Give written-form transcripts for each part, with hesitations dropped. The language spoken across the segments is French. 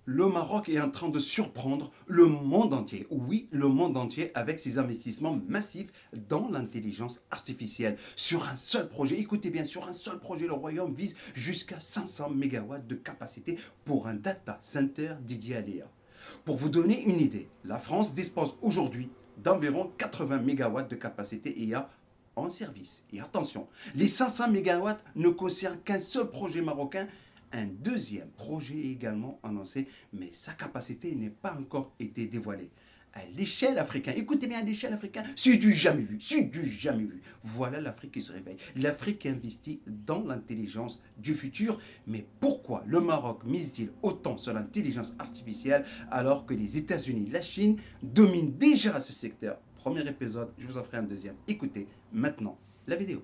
Le Maroc est en train de surprendre le monde entier. Oui, le monde entier avec ses investissements massifs dans l'intelligence artificielle. Sur un seul projet, écoutez bien, sur un seul projet, le Royaume vise jusqu'à 500 mégawatts de capacité pour un data center dédié à l'IA. Pour vous donner une idée, la France dispose aujourd'hui d'environ 80 mégawatts de capacité IA en service. Et attention, les 500 mégawatts ne concernent qu'un seul projet marocain. Un deuxième projet est également annoncé, mais sa capacité n'est pas encore été dévoilée. À l'échelle africaine, écoutez bien, à l'échelle africaine, c'est du jamais vu, c'est du jamais vu. Voilà l'Afrique qui se réveille. L'Afrique investit dans l'intelligence du futur. Mais pourquoi le Maroc mise-t-il autant sur l'intelligence artificielle alors que les États-Unis, la Chine dominent déjà ce secteur? Premier épisode, je vous en ferai un deuxième. Écoutez maintenant la vidéo.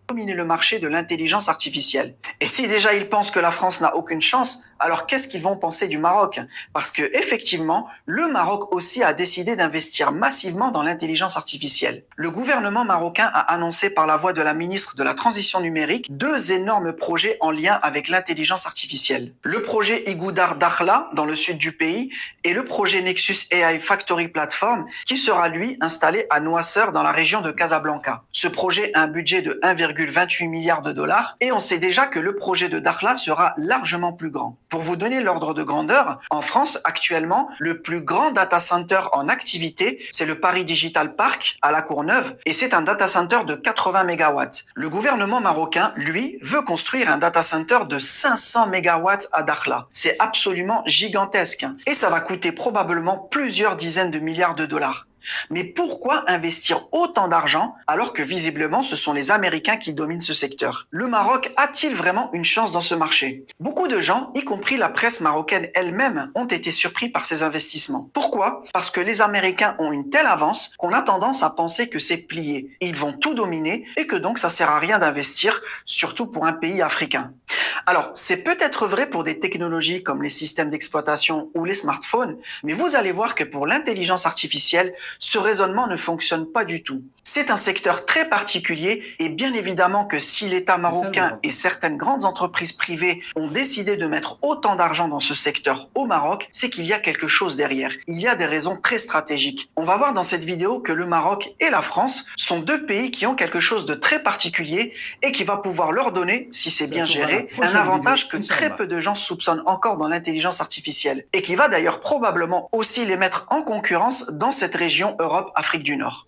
Dominer le marché de l'intelligence artificielle. Et si déjà ils pensent que la France n'a aucune chance, alors qu'est-ce qu'ils vont penser du Maroc? Parce que effectivement, le Maroc aussi a décidé d'investir massivement dans l'intelligence artificielle. Le gouvernement marocain a annoncé par la voix de la ministre de la Transition numérique 2 énormes projets en lien avec l'intelligence artificielle. Le projet Igoudar Dakhla dans le sud du pays et le projet Nexus AI Factory Platform qui sera lui installé à Noisseur dans la région de Casablanca. Ce projet a un budget de 1,28 milliard de dollars et on sait déjà que le projet de Dakhla sera largement plus grand. Pour vous donner l'ordre de grandeur, en France actuellement, le plus grand data center en activité, c'est le Paris Digital Park à La Courneuve et c'est un data center de 80 mégawatts. Le gouvernement marocain, lui, veut construire un data center de 500 mégawatts à Dakhla. C'est absolument gigantesque et ça va coûter probablement plusieurs dizaines de milliards de dollars. Mais pourquoi investir autant d'argent alors que visiblement ce sont les Américains qui dominent ce secteur? Le Maroc a-t-il vraiment une chance dans ce marché? Beaucoup de gens, y compris la presse marocaine elle-même, ont été surpris par ces investissements. Pourquoi? Parce que les Américains ont une telle avance qu'on a tendance à penser que c'est plié. Ils vont tout dominer et que donc ça sert à rien d'investir, surtout pour un pays africain. Alors, c'est peut-être vrai pour des technologies comme les systèmes d'exploitation ou les smartphones, mais vous allez voir que pour l'intelligence artificielle, ce raisonnement ne fonctionne pas du tout. C'est un secteur très particulier et bien évidemment que si l'État marocain et certaines grandes entreprises privées ont décidé de mettre autant d'argent dans ce secteur au Maroc, c'est qu'il y a quelque chose derrière. Il y a des raisons très stratégiques. On va voir dans cette vidéo que le Maroc et la France sont 2 pays qui ont quelque chose de très particulier et qui va pouvoir leur donner, si c'est bien géré, un avantage que très peu de gens soupçonnent encore dans l'intelligence artificielle et qui va d'ailleurs probablement aussi les mettre en concurrence dans cette région Europe-Afrique du Nord.